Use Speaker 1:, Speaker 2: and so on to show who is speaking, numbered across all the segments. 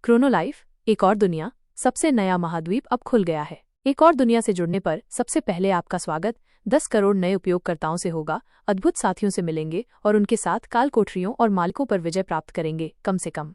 Speaker 1: क्रोनोलाइफ, एक और दुनिया, सबसे नया महाद्वीप अब खुल गया है। एक और दुनिया से जुड़ने पर सबसे पहले आपका स्वागत 10 करोड़ नए उपयोगकर्ताओं से होगा, अद्भुत साथियों से मिलेंगे और उनके साथ काल कोठरियों और मालिकों पर विजय प्राप्त करेंगे कम से कम।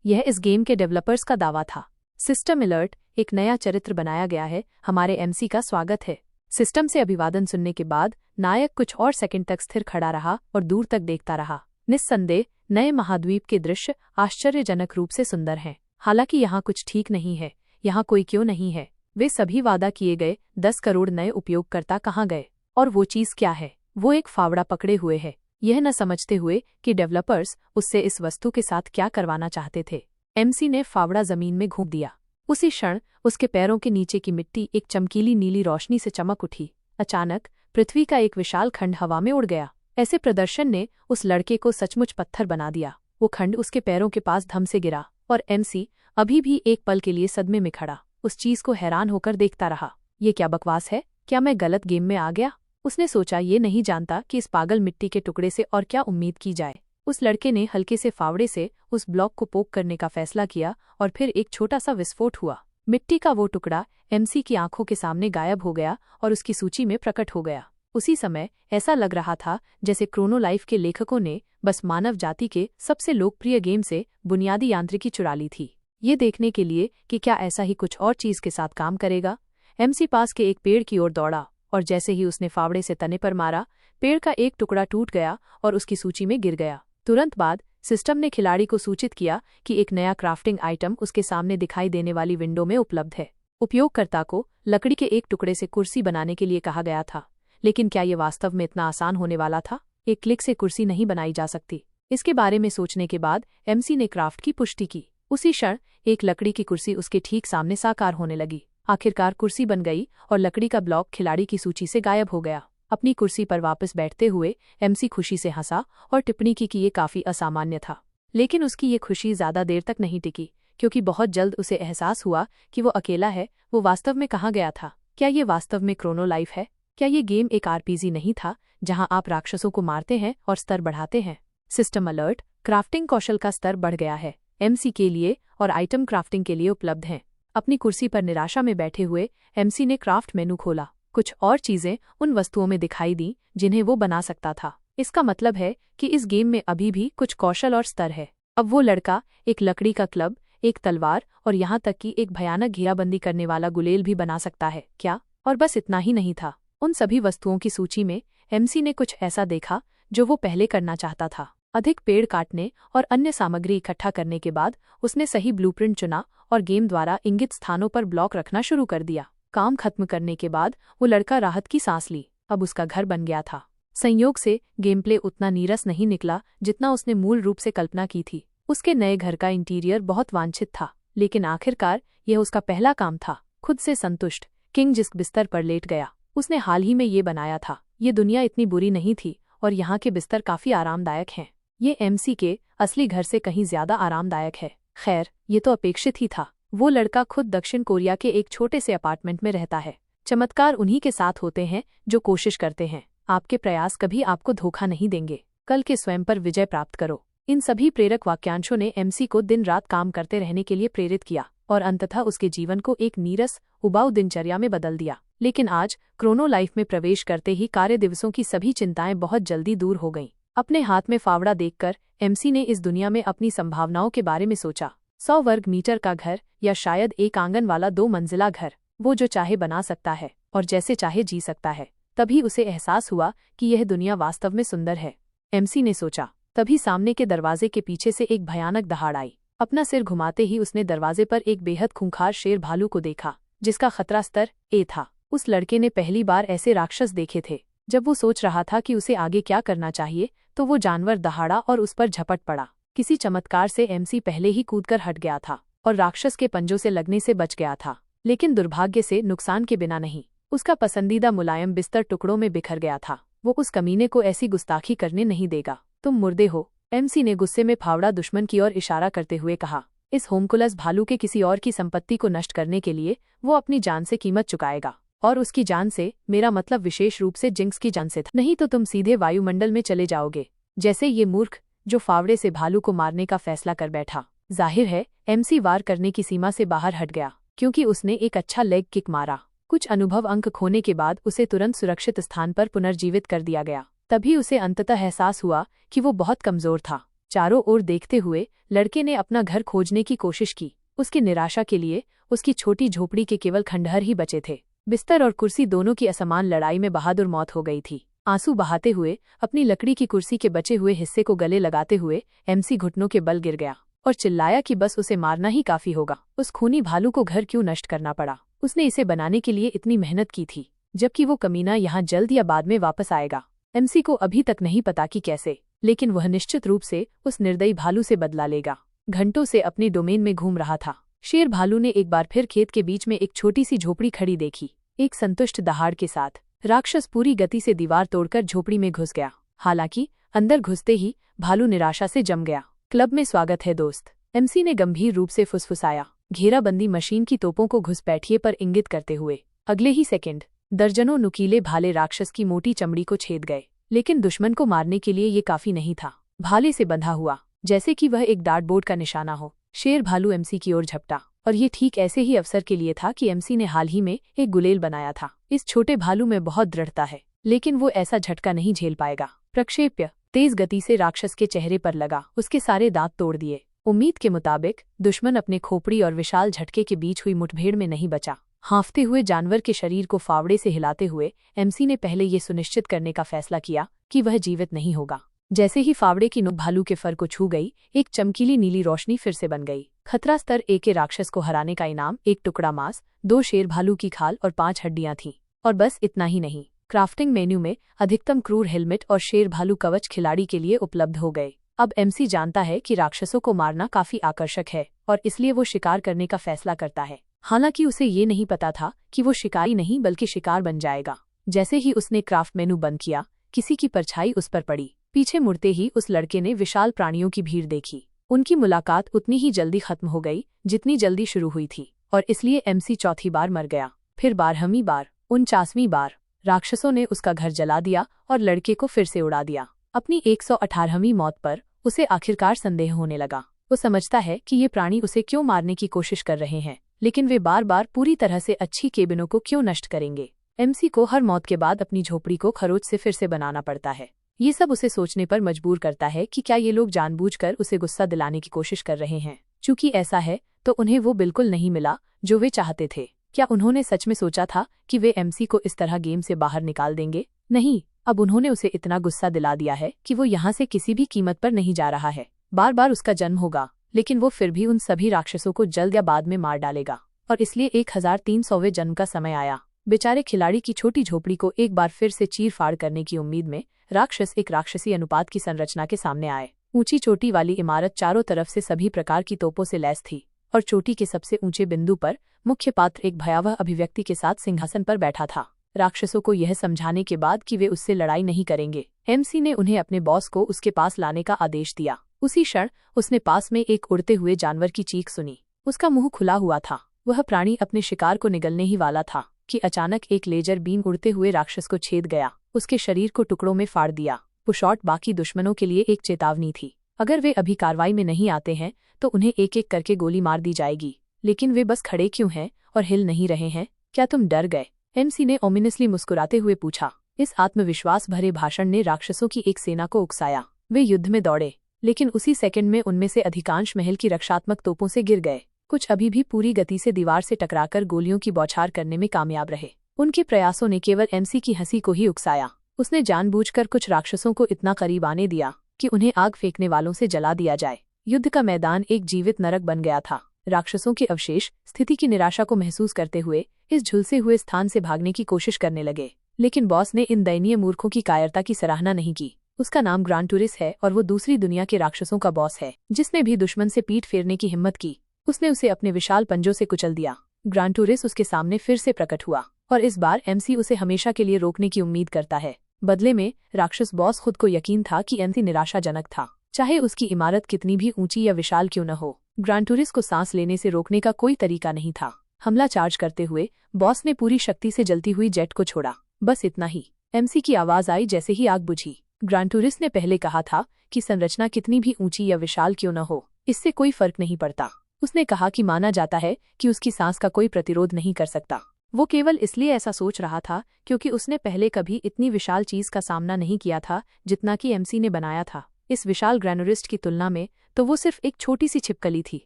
Speaker 1: यह इस गेम के डेवलपर्स का दावा था। सिस्टम अलर्ट, एक नया चरित्र बनाया गया है, हमारे एमसी का स्वागत है। सिस्टम से अभिवादन सुनने के बाद नायक कुछ और सेकंड तक स्थिर खड़ा रहा और दूर तक देखता रहा। निस्संदेह नए महाद्वीप के दृश्य आश्चर्यजनक रूप से सुंदर हैं। हालांकि यहाँ कुछ ठीक नहीं है। यहाँ कोई क्यों नहीं है? वे सभी वादा किए गए 10 करोड़ नए उपयोगकर्ता कहाँ गए? और वो चीज़ क्या है? वो एक फावड़ा पकड़े हुए है, यह न समझते हुए कि डेवलपर्स उससे इस वस्तु के साथ क्या करवाना चाहते थे। एमसी ने फावड़ा जमीन में घूम दिया। उसी क्षण उसके पैरों के नीचे की मिट्टी एक चमकीली नीली रोशनी से चमक उठी। अचानक पृथ्वी का एक विशाल खंड हवा में उड़ गया। ऐसे प्रदर्शन ने उस लड़के को सचमुच पत्थर बना दिया। वो खंड उसके पैरों के पास धम से गिरा और एमसी अभी भी एक पल के लिए सदमे में खड़ा उस चीज को हैरान होकर देखता रहा। ये क्या बकवास है? क्या मैं गलत गेम में आ गया? उसने सोचा, ये नहीं जानता कि इस पागल मिट्टी के टुकड़े से और क्या उम्मीद की जाए। उस लड़के ने हल्के से फावड़े से उस ब्लॉक को पोक करने का फैसला किया और फिर एक छोटा सा विस्फोट हुआ। मिट्टी का वो टुकड़ा एमसी की आंखों के सामने गायब हो गया और उसकी सूची में प्रकट हो गया। उसी समय ऐसा लग रहा था जैसे क्रोनोलाइफ के लेखकों ने बस मानव जाति के सबसे लोकप्रिय गेम से बुनियादी यांत्रिकी चुरा ली थी, ये देखने के लिए कि क्या ऐसा ही कुछ और चीज के साथ काम करेगा। एमसी पास के एक पेड़ की ओर दौड़ा और जैसे ही उसने फावड़े से तने पर मारा, पेड़ का एक टुकड़ा टूट गया और उसकी सूची में गिर गया। तुरंत बाद सिस्टम ने खिलाड़ी को सूचित किया कि एक नया क्राफ्टिंग आइटम उसके सामने दिखाई देने वाली विंडो में उपलब्ध है। उपयोगकर्ता को लकड़ी के एक टुकड़े से कुर्सी बनाने के लिए कहा गया था, लेकिन क्या ये वास्तव में इतना आसान होने वाला था? एक क्लिक से कुर्सी नहीं बनाई जा सकती। इसके बारे में सोचने के बाद एमसी ने क्राफ्ट की पुष्टि की। उसी क्षण एक लकड़ी की कुर्सी उसके ठीक सामने साकार होने लगी। आखिरकार कुर्सी बन गई और लकड़ी का ब्लॉक खिलाड़ी की सूची से गायब हो गया। अपनी कुर्सी पर वापस बैठते हुए एमसी खुशी से हंसा और टिप्पणी की कि ये काफी असामान्य था। लेकिन उसकी ये खुशी ज्यादा देर तक नहीं टिकी, क्योंकि बहुत जल्द उसे एहसास हुआ कि वो अकेला है। वो वास्तव में कहाँ गया था? क्या ये वास्तव में क्रोनोलाइफ है? क्या ये गेम एक आरपीजी नहीं था जहां आप राक्षसों को मारते हैं और स्तर बढ़ाते हैं? सिस्टम अलर्ट, क्राफ्टिंग कौशल का स्तर बढ़ गया है। एमसी के लिए और आइटम क्राफ्टिंग के लिए उपलब्ध हैं। अपनी कुर्सी पर निराशा में बैठे हुए एमसी ने क्राफ्ट मेनू खोला। कुछ और चीजें उन वस्तुओं में दिखाई दी जिन्हें वो बना सकता था। इसका मतलब है कि इस गेम में अभी भी कुछ कौशल और स्तर है। अब वो लड़का एक लकड़ी का क्लब, एक तलवार और यहाँ तक कि एक भयानक घेराबंदी करने वाला गुलेल भी बना सकता है क्या? और बस इतना ही नहीं था। उन सभी वस्तुओं की सूची में एमसी ने कुछ ऐसा देखा जो वो पहले करना चाहता था। अधिक पेड़ काटने और अन्य सामग्री इकट्ठा करने के बाद उसने सही ब्लूप्रिंट चुना और गेम द्वारा इंगित स्थानों पर ब्लॉक रखना शुरू कर दिया। काम खत्म करने के बाद वो लड़का राहत की सांस ली। अब उसका घर बन गया था। संयोग से गेम प्ले उतना नीरस नहीं निकला जितना उसने मूल रूप से कल्पना की थी। उसके नए घर का इंटीरियर बहुत वांछित था, लेकिन आखिरकार यह उसका पहला काम था। खुद से संतुष्ट किंग जिस बिस्तर पर लेट गया, उसने हाल ही में ये बनाया था। ये दुनिया इतनी बुरी नहीं थी और यहाँ के बिस्तर काफी आरामदायक हैं। ये एमसी के असली घर से कहीं ज्यादा आरामदायक है। खैर, ये तो अपेक्षित ही था। वो लड़का खुद दक्षिण कोरिया के एक छोटे से अपार्टमेंट में रहता है। चमत्कार उन्हीं के साथ होते हैं जो कोशिश करते हैं। आपके प्रयास कभी आपको धोखा नहीं देंगे। कल के स्वयं पर विजय प्राप्त करो। इन सभी प्रेरक वाक्यांशों ने एमसी को दिन रात काम करते रहने के लिए प्रेरित किया और अंततः उसके जीवन को एक नीरस, उबाऊ दिनचर्या में बदल दिया। लेकिन आज क्रोनोलाइफ में प्रवेश करते ही कार्य दिवसों की सभी चिंताएं बहुत जल्दी दूर हो गईं। अपने हाथ में फावड़ा देखकर एमसी ने इस दुनिया में अपनी संभावनाओं के बारे में सोचा। 100 वर्ग मीटर का घर या शायद एक आंगन वाला 2 मंजिला घर, वो जो चाहे बना सकता है और जैसे चाहे जी सकता है। तभी उसे एहसास हुआ कि यह दुनिया वास्तव में सुंदर है। एमसी ने सोचा। तभी सामने के दरवाजे के पीछे से एक भयानक दहाड़ आई। अपना सिर घुमाते ही उसने दरवाजे पर एक बेहद खूंखार शेर भालू को देखा, जिसका खतरा स्तर ए था। उस लड़के ने पहली बार ऐसे राक्षस देखे थे। जब वो सोच रहा था कि उसे आगे क्या करना चाहिए, तो वो जानवर दहाड़ा और उस पर झपट पड़ा। किसी चमत्कार से एमसी पहले ही कूदकर हट गया था और राक्षस के पंजों से लगने से बच गया था, लेकिन दुर्भाग्य से नुकसान के बिना नहीं। उसका पसंदीदा मुलायम बिस्तर टुकड़ों में बिखर गया था। वो उस कमीने को ऐसी गुस्ताखी करने नहीं देगा। तुम मुर्दे हो, एमसी ने गुस्से में फावड़ा दुश्मन की ओर इशारा करते हुए कहा। इस होमकुलस भालू के किसी और की संपत्ति को नष्ट करने के लिए वो अपनी जान से कीमत चुकाएगा, और उसकी जान से मेरा मतलब विशेष रूप से जिंक्स की जान से था। नहीं तो तुम सीधे वायुमंडल में चले जाओगे, जैसे ये मूर्ख जो फावड़े से भालू को मारने का फैसला कर बैठा। जाहिर है एमसी वार करने की सीमा से बाहर हट गया, क्योंकि उसने एक अच्छा लेग किक मारा। कुछ अनुभव अंक खोने के बाद उसे तुरंत सुरक्षित स्थान पर पुनर्जीवित कर दिया गया। तभी उसे अंततः एहसास हुआ कि वो बहुत कमजोर था। चारों ओर देखते हुए लड़के ने अपना घर खोजने की कोशिश की। उसकी निराशा के लिए उसकी छोटी झोपड़ी के केवल खंडहर ही बचे थे। बिस्तर और कुर्सी दोनों की असमान लड़ाई में बहादुर मौत हो गई थी। आंसू बहाते हुए अपनी लकड़ी की कुर्सी के बचे हुए हिस्से को गले लगाते हुए एमसी घुटनों के बल गिर गया और चिल्लाया कि बस उसे मारना ही काफी होगा। उस खूनी भालू को घर क्यों नष्ट करना पड़ा? उसने इसे बनाने के लिए इतनी मेहनत की थी, जबकि वो कमीना यहाँ जल्द या बाद में वापस आएगा। एमसी को अभी तक नहीं पता कि कैसे, लेकिन वह निश्चित रूप से उस निर्दयी भालू से बदला लेगा। घंटों से अपने डोमेन में घूम रहा था, शेर भालू ने एक बार फिर खेत के बीच में एक छोटी सी झोपड़ी खड़ी देखी। एक संतुष्ट दहाड़ के साथ राक्षस पूरी गति से दीवार तोड़कर झोपड़ी में घुस गया। हालांकि अंदर घुसते ही भालू निराशा से जम गया। क्लब में स्वागत है दोस्त, एमसी ने गंभीर रूप से फुसफुसाया, घेराबंदी मशीन की तोपों को घुसपैठिए पर इंगित करते हुए। अगले ही सेकंड दर्जनों नुकीले भाले राक्षस की मोटी चमड़ी को छेद गए, लेकिन दुश्मन को मारने के लिए ये काफी नहीं था। भाले से बंधा हुआ, जैसे कि वह एक डार्टबोर्ड का निशाना हो, शेर भालू एमसी की ओर झपटा। और ये ठीक ऐसे ही अवसर के लिए था कि एमसी ने हाल ही में एक गुलेल बनाया था। इस छोटे भालू में बहुत दृढ़ता है, लेकिन वो ऐसा झटका नहीं झेल पाएगा। प्रक्षेप्य तेज गति से राक्षस के चेहरे पर लगा, उसके सारे दांत तोड़ दिए। उम्मीद के मुताबिक दुश्मन अपने खोपड़ी और विशाल झटके के बीच हुई मुठभेड़ में नहीं बचा। हाँफते हुए जानवर के शरीर को फावड़े से हिलाते हुए एमसी ने पहले ये सुनिश्चित करने का फैसला किया कि वह जीवित नहीं होगा। जैसे ही फावड़े की नोक भालू के फर को छू गई, एक चमकीली नीली रोशनी फिर से बन गई। खतरा स्तर 1 के राक्षस को हराने का इनाम 1 टुकड़ा मांस, 2 शेर भालू की खाल और 5 हड्डियां थीं। और बस इतना ही नहीं, क्राफ्टिंग मेन्यू में अधिकतम क्रूर हेलमेट और शेर भालू कवच खिलाड़ी के लिए उपलब्ध हो गए। अब एमसी जानता है कि राक्षसों को मारना काफी आकर्षक है और इसलिए वो शिकार करने का फैसला करता है। हालांकि उसे ये नहीं पता था कि वो शिकारी नहीं बल्कि शिकार बन जाएगा। जैसे ही उसने क्राफ्ट मेनू बंद किया, किसी की परछाई उस पर पड़ी। पीछे मुड़ते ही उस लड़के ने विशाल प्राणियों की भीड़ देखी। उनकी मुलाकात उतनी ही जल्दी खत्म हो गई जितनी जल्दी शुरू हुई थी, और इसलिए एमसी चौथी बार मर गया। फिर 12वीं बार, 49वीं बार राक्षसों ने उसका घर जला दिया और लड़के को फिर से उड़ा दिया। अपनी 118वीं मौत पर उसे आखिरकार संदेह होने लगा। वो समझता है कि ये प्राणी उसे क्यों मारने की कोशिश कर रहे हैं, लेकिन वे बार बार पूरी तरह से अच्छी केबिनों को क्यों नष्ट करेंगे। एमसी को हर मौत के बाद अपनी झोपड़ी को खरोच से फिर से बनाना पड़ता है। ये सब उसे सोचने पर मजबूर करता है कि क्या ये लोग जानबूझकर उसे गुस्सा दिलाने की कोशिश कर रहे हैं। चूंकि ऐसा है तो उन्हें वो बिल्कुल नहीं मिला जो वे चाहते थे। क्या उन्होंने सच में सोचा था कि वे एमसी को इस तरह गेम से बाहर निकाल देंगे? नहीं, अब उन्होंने उसे इतना गुस्सा दिला दिया है कि वो यहाँ से किसी भी कीमत पर नहीं जा रहा है। बार बार उसका जन्म होगा, लेकिन वो फिर भी उन सभी राक्षसों को जल्द या बाद में मार डालेगा। और इसलिए 1300वें जन्म का समय आया। बेचारे खिलाड़ी की छोटी झोपड़ी को एक बार फिर से चीर फाड़ करने की उम्मीद में राक्षस एक राक्षसी अनुपात की संरचना के सामने आए। ऊंची चोटी वाली इमारत चारों तरफ से सभी प्रकार की तोपों से लैस थी, और चोटी के सबसे ऊंचे बिंदु पर मुख्य पात्र एक भयावह अभिव्यक्ति के साथ सिंहासन पर बैठा था। राक्षसों को यह समझाने के बाद कि वे उससे लड़ाई नहीं करेंगे, एमसी ने उन्हें अपने बॉस को उसके पास लाने का आदेश दिया। उसी क्षण उसने पास में एक उड़ते हुए जानवर की चीख सुनी। उसका मुंह खुला हुआ था, वह प्राणी अपने शिकार को निगलने ही वाला था कि अचानक एक लेजर बीम उड़ते हुए राक्षस को छेद गया, उसके शरीर को टुकड़ों में फाड़ दिया। वो शॉट बाकी दुश्मनों के लिए एक चेतावनी थी। अगर वे अभी कार्रवाई में नहीं आते हैं तो उन्हें एक एक करके गोली मार दी जाएगी। लेकिन वे बस खड़े क्यों हैं और हिल नहीं रहे हैं? क्या तुम डर गए? एमसी ने ओमिनसली मुस्कुराते हुए पूछा। इस आत्मविश्वास भरे भाषण ने राक्षसों की एक सेना को उकसाया। वे युद्ध में दौड़े, लेकिन उसी सेकंड में उनमें से अधिकांश महल की रक्षात्मक तोपों से गिर गए। कुछ अभी भी पूरी गति से दीवार से टकराकर गोलियों की बौछार करने में कामयाब रहे। उनके प्रयासों ने केवल एमसी की हंसी को ही उकसाया। उसने जानबूझकर कुछ राक्षसों को इतना करीब आने दिया कि उन्हें आग फेंकने वालों से जला दिया जाए। युद्ध का मैदान एक जीवित नरक बन गया था। राक्षसों के अवशेष स्थिति की निराशा को महसूस करते हुए इस झुलसे हुए स्थान से भागने की कोशिश करने लगे, लेकिन बॉस ने इन दयनीय मूर्खों की कायरता की सराहना नहीं की। उसका नाम ग्रांटूरिस है और वो दूसरी दुनिया के राक्षसों का बॉस है। जिसने भी दुश्मन से पीठ फेरने की हिम्मत की, उसने उसे अपने विशाल पंजों से कुचल दिया। ग्रांटूरिस उसके सामने फिर से प्रकट हुआ, और इस बार एमसी उसे हमेशा के लिए रोकने की उम्मीद करता है। बदले में राक्षस बॉस खुद को यकीन था कि एमसी निराशाजनक था, चाहे उसकी इमारत कितनी भी ऊंची या विशाल क्यों न हो। ग्रांटूरिस को सांस लेने से रोकने का कोई तरीका नहीं था। हमला चार्ज करते हुए बॉस ने पूरी शक्ति से जलती हुई जेट को छोड़ा। बस इतना ही। एमसी की आवाज आई जैसे ही आग बुझी। ग्रांटूरिस ने पहले कहा था कि संरचना कितनी भी ऊंची या विशाल क्यों न हो, इससे कोई फर्क नहीं पड़ता। उसने कहा कि माना जाता है कि उसकी सांस का कोई प्रतिरोध नहीं कर सकता। वो केवल इसलिए ऐसा सोच रहा था क्योंकि उसने पहले कभी इतनी विशाल चीज का सामना नहीं किया था जितना कि एमसी ने बनाया था। इस विशाल ग्रैनोरिस्ट की तुलना में तो वो सिर्फ एक छोटी सी छिपकली थी।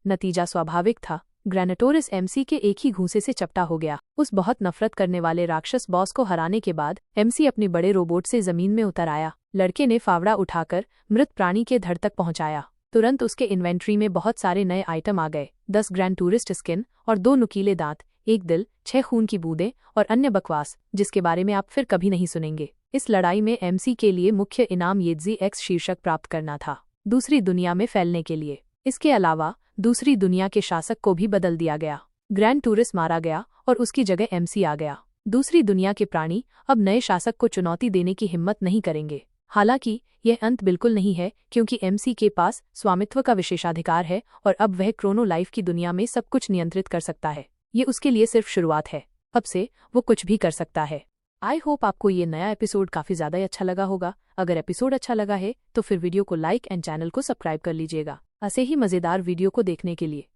Speaker 1: नतीजा स्वाभाविक था, ग्रैनेटोरिस एमसी के एक ही घूंसे से चपटा हो गया। उस बहुत नफरत करने वाले राक्षस बॉस को हराने के बाद एमसी अपने बड़े रोबोट से जमीन में उतर आया। लड़के ने फावड़ा उठाकर मृत प्राणी के धड़ तक पहुंचाया। तुरंत उसके इन्वेंट्री में बहुत सारे नए आइटम आ गए। 10 ग्रैंड टूरिस्ट स्किन और 2 नुकीले दांत, 1 दिल, 6 खून की बूंदें और अन्य बकवास जिसके बारे में आप फिर कभी नहीं सुनेंगे। इस लड़ाई में एमसी के लिए मुख्य इनाम येजी एक्स शीर्षक प्राप्त करना था, दूसरी दुनिया में फैलने के लिए। इसके अलावा दूसरी दुनिया के शासक को भी बदल दिया गया। ग्रैंड टूरिस्ट मारा गया और उसकी जगह एमसी आ गया। दूसरी दुनिया के प्राणी अब नए शासक को चुनौती देने की हिम्मत नहीं करेंगे। हालांकि यह अंत बिल्कुल नहीं है, क्योंकि एमसी के पास स्वामित्व का विशेषाधिकार है और अब वह क्रोनो लाइफ की दुनिया में सब कुछ नियंत्रित कर सकता है। ये उसके लिए सिर्फ शुरुआत है, अब से वो कुछ भी कर सकता है। आई होप आपको ये नया एपिसोड काफी ज्यादा ही अच्छा लगा होगा। अगर एपिसोड अच्छा लगा है तो फिर वीडियो को लाइक एंड चैनल को सब्सक्राइब कर लीजिएगा ऐसे ही मजेदार वीडियो को देखने के लिए।